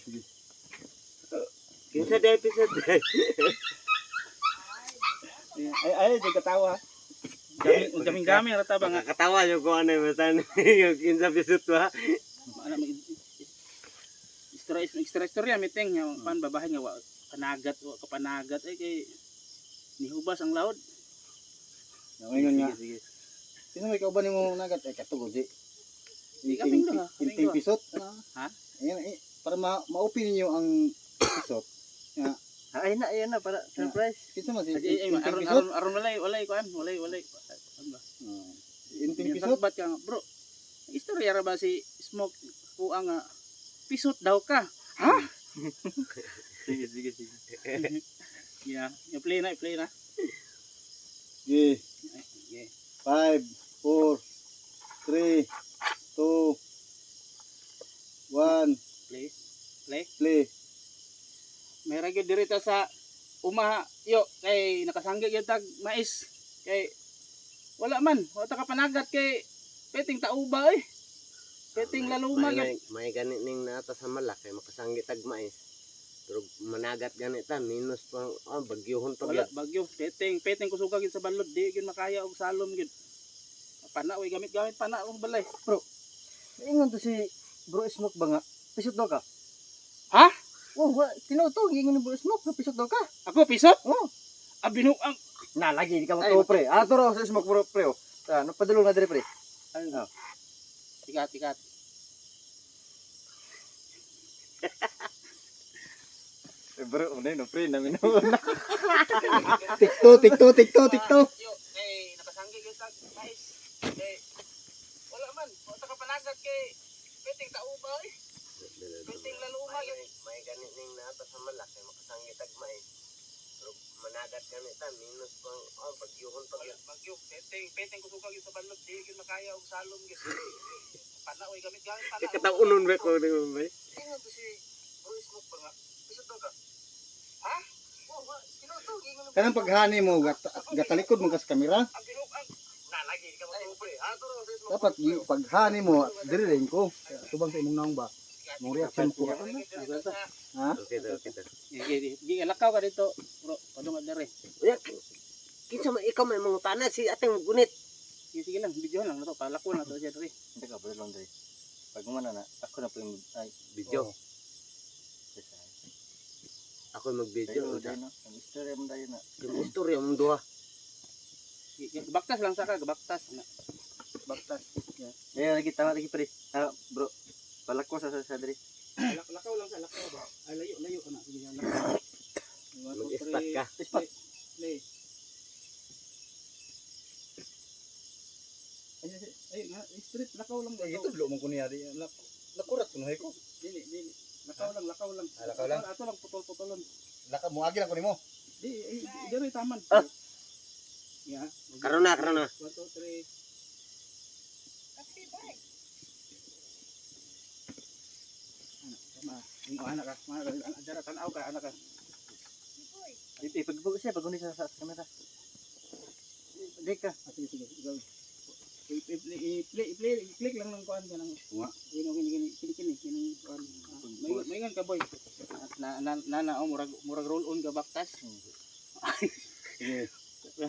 sige. Kinsa day episode day. Ay, di katawa. Gaming rata ba nga. Katawa yung kung ano yung matan. Yung kinsa episode ba. Ano istorya meeting nga pan babahay nga kanagat o kapanagat ay kay nihubas ang laod. Ngayon nga. Sige. Sino may kauban mo nagat ay katugod di. Di kaming duha. Inting pisot. Ha? Ayan, para ma-open ninyo ang pisot. Nga. Ay na para surprise. Kinsa man si Ay inting pisot? aron walay kuan, walay. Ano ba? Inting Pisot pisot? bat ka bro. Istorya ra ba si Smoke ko ang pisot daw ka. Ha? Sige. Yeah, play na. Okay. Okay. 5, 4, 3, 2, 1, Play. play. May ragyo dirito sa yo kay nakasanggi gyud tag mais kay wala ta ka panagat kay peting tauba peting laluma gyud. May ganit ning nata sa malak kay makasanggi tag mais. Pero managat ganit ta minus pang bagyohon pa Wala gyud. bagyo peting kusuga gyud sa balod di gyud makaya og salom gyud. Pana oy gamit pana og balay. Bro, ingon to si Bro Smoke ba nga? Pisot daw ka? Ha? Oh, tinuto, ingon ni Bro Smoke, pisot daw ka? Ako pisot? Oh. Abinu ang Nalagi, di ka mo pre. Ato raw sa Smoke bro, pre. Ano, padulong na dire, pre. Ano? tikat. Bro, no, pre, namin na. Tikto. Yo kay nakasanggi gyud tag mais. Kay wala ta ka panagat kay peting tauba peting laluma gyud. May ganit ning nata sa malak kay makasanggi tag mais. Pero managat ganit ta minus pang bagyohon pa gyud. Bagyo peting kusuga gyud sa balod di gyud makaya og salom gyud. Pana oy gamit pana. Kataunon ba ko ni may? Ingon to si Bro Smoke ba nga? Pisot daw ka? Ha? Tinuto ingon ni Kanang paghani mo, gatalikod mo kas kamera. Abinu ang nalagi ka mo pre. Ato ra si Smoke. Dapat paghani mo, dire rin ko. Tubang sa imong naong ba? Mong reaction ko. Ha? Okay. Gi lakaw ka dito, bro. Padung dere. Uya, kinsa man ikaw may mangutana si ating gunit. Sige lang, video lang na to. Palako na to siya dere. Hindi ka, pwede lang dire. Pag umana na, ako na po yung Video. Oo. Ako mag-video. Ang istorya mo tayo na. Yung istorya mong duha. Gabaktas lang sa ka, gabaktas. Baktas. Yeah, lagi tama lagi pre. Bro. Palako sa dire. Lakaw lang sa lakaw ba? Ay layo na. Sige lang. Mag-ispat ka. Ispat. Play. Ay, street lakaw lang ba? Ito lo mo ko niya. Nakurat ko na ko. Dili. Lakaw lang. Lakaw lang. Ato lang putol-putolon. Laka mo agi lang ko nimo. Di, dere taman. Ya. Karon na. 1 2 3. Anak ka, anak tanaw ka, anak ka. Ipagbugo siya pag sa kamera. Dek ka. Sige. Ikaw. I-click lang ng kuan ka ng. Kini kuan. Maingon ka boy. Na murag roll on ka baktas. Sige. 5,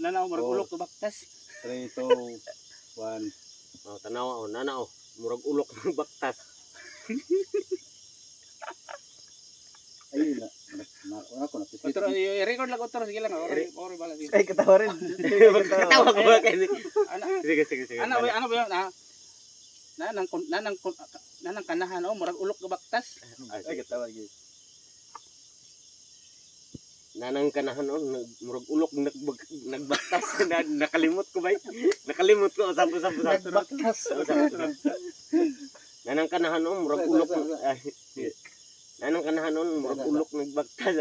Nana murag ulok ka baktas. 3, 2, 1. Tanaw nana murag ulok ng baktas. Ayun na. Ako na. Otro, i-record lang otro, sige lang. Ori bala sige. Ay, katawa rin. Katawa ko ba kasi? Ano? Sige. Ano ba 'yun? Nanang kanahan murag ulok ka baktas. Ay, katawa guys. Nanang kanahan murag ulok nagbaktas. Nakalimot ko ba? Nakalimot ko sampo. Baktas. Nanang kanahan murag ulok. Nanang kanahan murag ulok nagbaktas.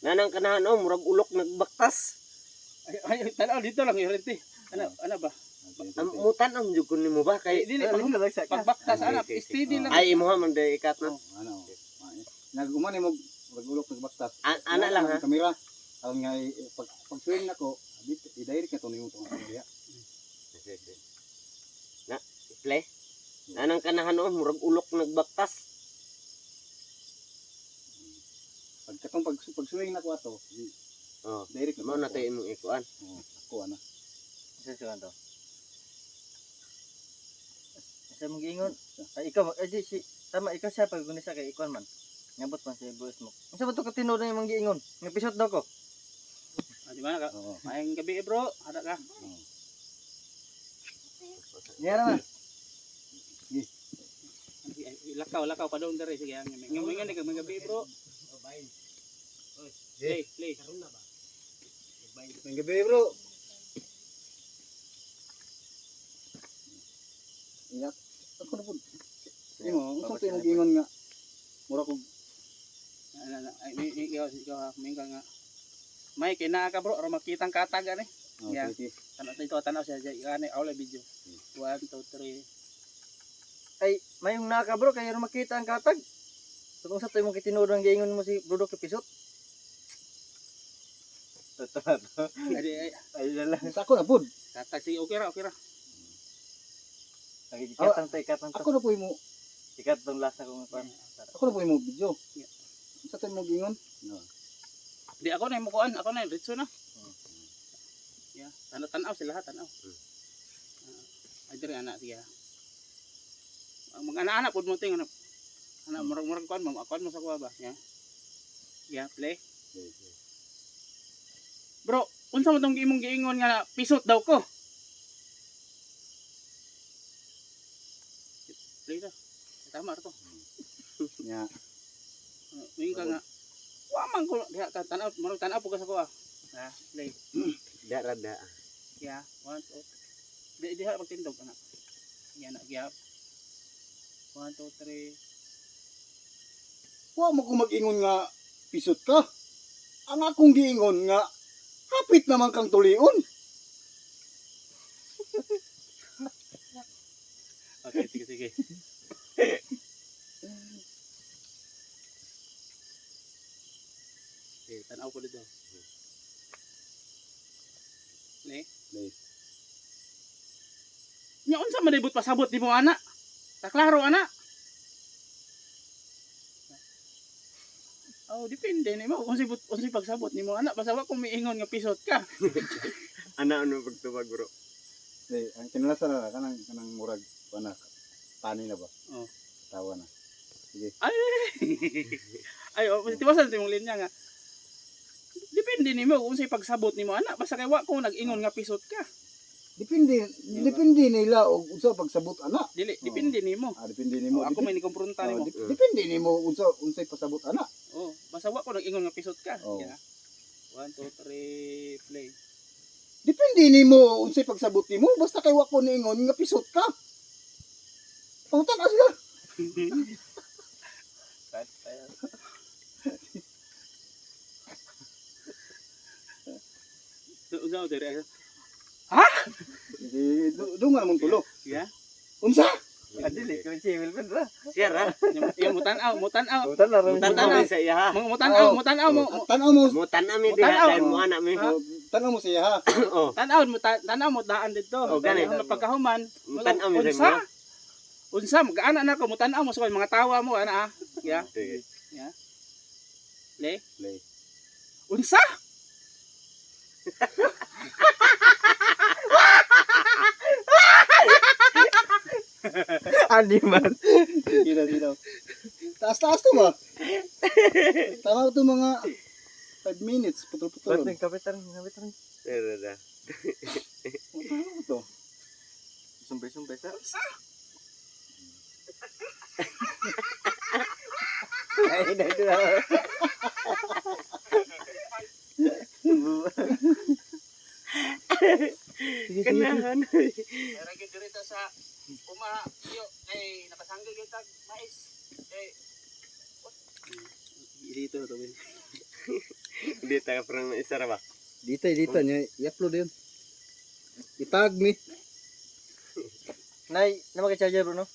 Nanang kanahan murag ulok nagbaktas. Ay, tanaw dito lang irente. Ano ba? Mutan ang jud nimo ba kay Dili pagbaktas ana, steady lang. ay imuha man day ikat na. Ano? Nagumani mo magulok nagbaktas. Ana lang ha. Kamera. Ang nga pag swing nako, i-direct na to nimo to. Na play. Anang kanahan oh, murag ulok nagbaktas. Pagkatong pagsuwing na ko ato, Oh, direct mao na tayo imong ikuan. Ako ana. Isa siya to. Isa mong giingon. Ay ikaw si tama ikaw siya pag gunisa kay ikuan man. Ngabot man si boss mo. Unsa ba to ka tinuod na imong giingon? Nga pisot daw ko. Di ba ka? Oo. Maayong gabi bro. Ada ka? Yara man. Lakaw pa doon dere sige ang ngayon kag mga gabi bro. Play. Ang gabi bro. Iyak. Ako na po. Imo, unsa to imong giingon nga? Mura ko Ay ikaw minga nga. May kina ka bro, ro makitang katag ani. Yeah. sige. Tanaw siya ani awla video. 1 2 3. Ay mayong naka bro kay ro makita ang katag. So kung sa to imong kitinuod ang giingon mo si Brudo kay pisot. Ay dala. Sa ako na pod. Katag sige okay ra. Ay ikatang Ako na po imo. ikatang lasa kong ikuan. Ako na po imo video. Unsa to imong giingon? Di ako na imukuan, ako na ritso na. Yeah, tanaw sila tanaw. Ay dire ana siya. Ang mga anak pud mo ting ano. Ana murag kuan mo sa kuha ba? Yeah. Yeah, play. Bro, unsa man tong imong giingon nga pisot daw ko? Play na. Tama ra to. Nya. Wingi ka nga. Wa man ko diha ka tanaw, murag tanaw po ka sa kuha. Ha, play. Darada. Yeah, 1 2. Diha magtindog ana. Yan na, gyap. 1 2 3. Wa mo ko mag-ingon nga pisot ka. Ang akong giingon nga hapit naman kang tulion. Okay, sige. Tanaw ko dito. Play. Nya unsa man ibut pasabot di mo ana? Ta klaro ana. Oh, depende nimo unsay pagsabot nimo ana basta wa ko miingon nga pisot ka. Ana ano pagtubag bro? Ang kinalasan na kanang murag pana tani na ba? Oh. Tawa na. Sige. Ay, tiwasan timong linya nga. Depende nimo kung unsay pagsabot nimo ana basta kay wa ko nag-ingon nga pisot ka. Depende nila og unsa pagsabot ana. Dili, depende nimo. Depende nimo. Ako may nikompronta nimo. Depende nimo unsay pasabot ana. Oh, basta wa ko nag-ingon nga pisot ka. Oh. Yeah. 1 2 3 play. Depende nimo unsay pagsabot nimo basta kay wa ko niingon nga pisot ka. Pangutan na sila. Unsa dire? Do nga namon tulo. Yeah. Unsa? Adili ko si Wilbon ra. Siya ra. Yung mutanaw. Utan na ron. Tanaw sa iya ha. Mutanaw mo. Tanaw mo. Mutan mi diha dahil mo anak mi. Tanaw mo siya ha. Oh. Tanaw mo daan dito. Oh, ganit. Pagkahuman. Mutan mi sa mo. Unsa mag-ana na ko mutanaw mo sa mga tawa mo ana. Yeah. Sige. Yeah. Play. Play. Unsa? Ani man. Dito. Taas to ba? Tanaw to mga 5 minutes putol-putol. Pwede kapitan. Darada. Ano to? Sumbay sa. Ay dito. Kanahan. Era gyud dito sa umaha yo kay nakasangga gyud tag mais. Kay dito to. Hindi tayo parang isa ra ba? Dito niya i-upload yun. Itag mi. Nay, nama kay charger bro no?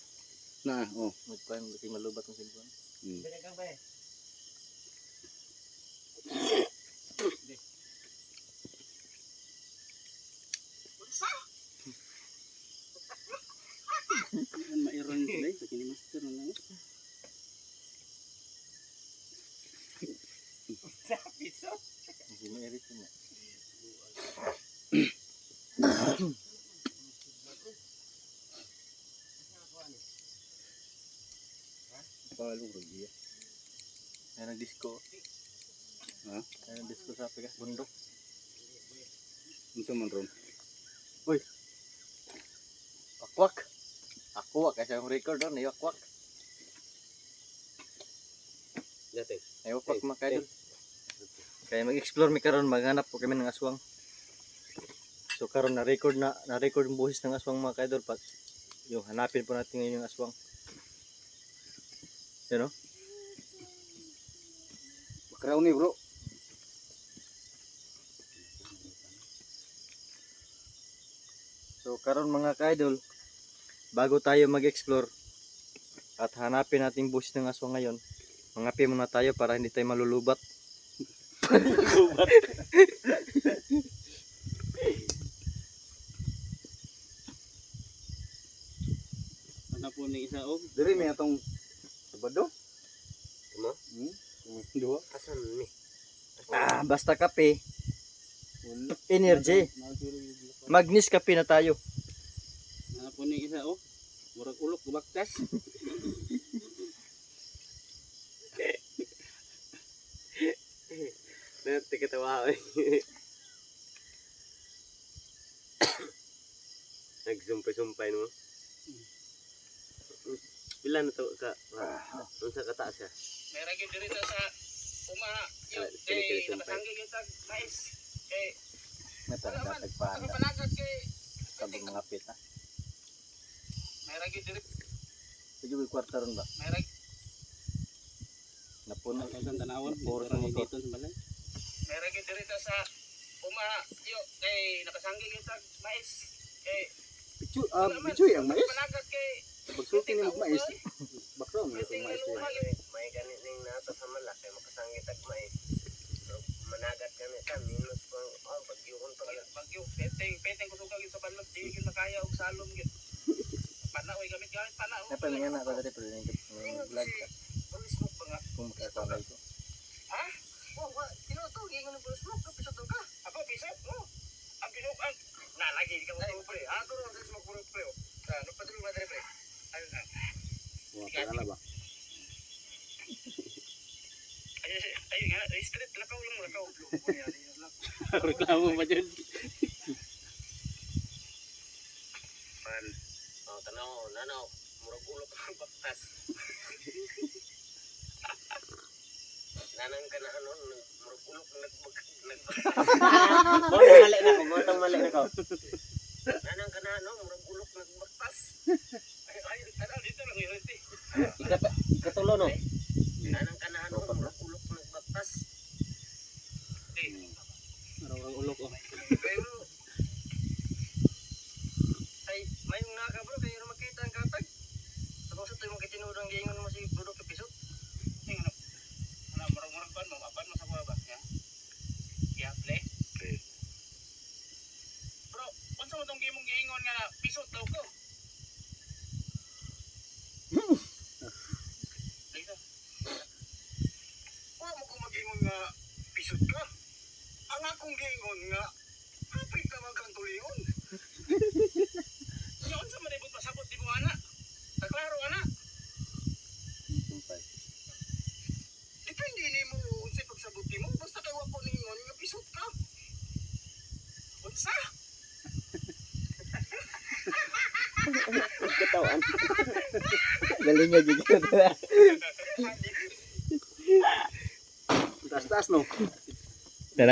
Na, Magpain kasi malubat ang cellphone. Yan mairon sila eh. Pag master na lang. Hindi mairit yun. Palong rugi. Yan ang disco. Ha? Yan ang disco sa pikas bundok. Unsa man ron? Akwak. Akwak kasi ang record doon. Ay akwak. Dati. Ay akwak mga kaidol. Kaya mag-explore mi karon, maghanap po kami ng aswang. So karon na-record ang buhis ng aswang mga kaidol. Yung hanapin po natin ngayon yung aswang. Yan o. Bakraw ni bro. So karon mga kaidol, bago tayo mag-explore at hanapin natin buhis ng aswang ngayon, mangapi muna tayo para hindi tayo malulubat. Ano po ni isa oh. Diri may atong sabado. Mo? Duha. Asan ni? Basta kape, energy, magnis kape na tayo. Ano po ni isa oh. Murag ulok gubaktas. Nanti ketawa eh. Nagsumpay-sumpay mo. Pila na to ka? Unsa ka taas ka? May ragin dito sa umaha. Yo, Kili-kili kay sumpay. nakasanggi yung tag mais. Kay Natanda tagpanda panagat kay sabong mga pit ha. may ragin dito. Sige may kwarta ron ba? May ragin Napuno. sa tanawon. Puro Puro sa motor. dito sa balay. May ragin dito sa umaha. Yo, kay nakasanggi yung tag mais. Kay Bichoy ang mais. panagat kay Pagsulti ni mais. Bakraw ni Piting mais. luha May ganit ning nato sa malaki makasangit ag may. Managat kami ta minus pang bagyuhon pa gyud. bagyo peteng ko sugag sa balot di gyud makaya og salom gyud. Panaoy gamit pana. Kaya may anak ko dati pero yung vlog ka. Pulis mo pa nga. Kung makasama ito. Ha? Wa tinuto gingon ng pulis mo kapisot ka. Ako pisot mo. Ang binukan nalagi ka mo pre. Ato ron sa smoke puro pre. Ano pa dili madre pre. Ayun na. Wa kana ba? Ayun nga, street lakaw lang lakaw. Reklamo pa dyan. Pan. Oh, tanaw, nanaw. Murag ulo ka ng baktas. Nanang ka na ano, murag ulo ka Botong mali na ko. Nanang ka na ano, murag ulo ka nagbaktas. Ay, dito lang yun. Ikatulo no. Nanang ka na ano, murag ulo ka nagbaktas. Marang ulok oh. Pero ay may mga kabro kayo makita ang katag. Tapos ito yung kitinurang giingon mo si Bruno Kapisot. Tingnan mo. Marang pan mo, apan mo sa kuha ba? Ya. Yaple. Bro, unsa mo tong gimong giingon nga pisot daw ko? Dito. Wa mo ko mag-ingon nga pisot ka. Ang akong giingon nga apit ka kang tulingon. Nya unsa man ibot pasabot di mo ana? Taklaro ana. Depende ni mo unsay pagsabot nimo basta kay wa ko ningon nga pisot ka. Unsa? Katawan. Galing nga gigit. Taas-taas no.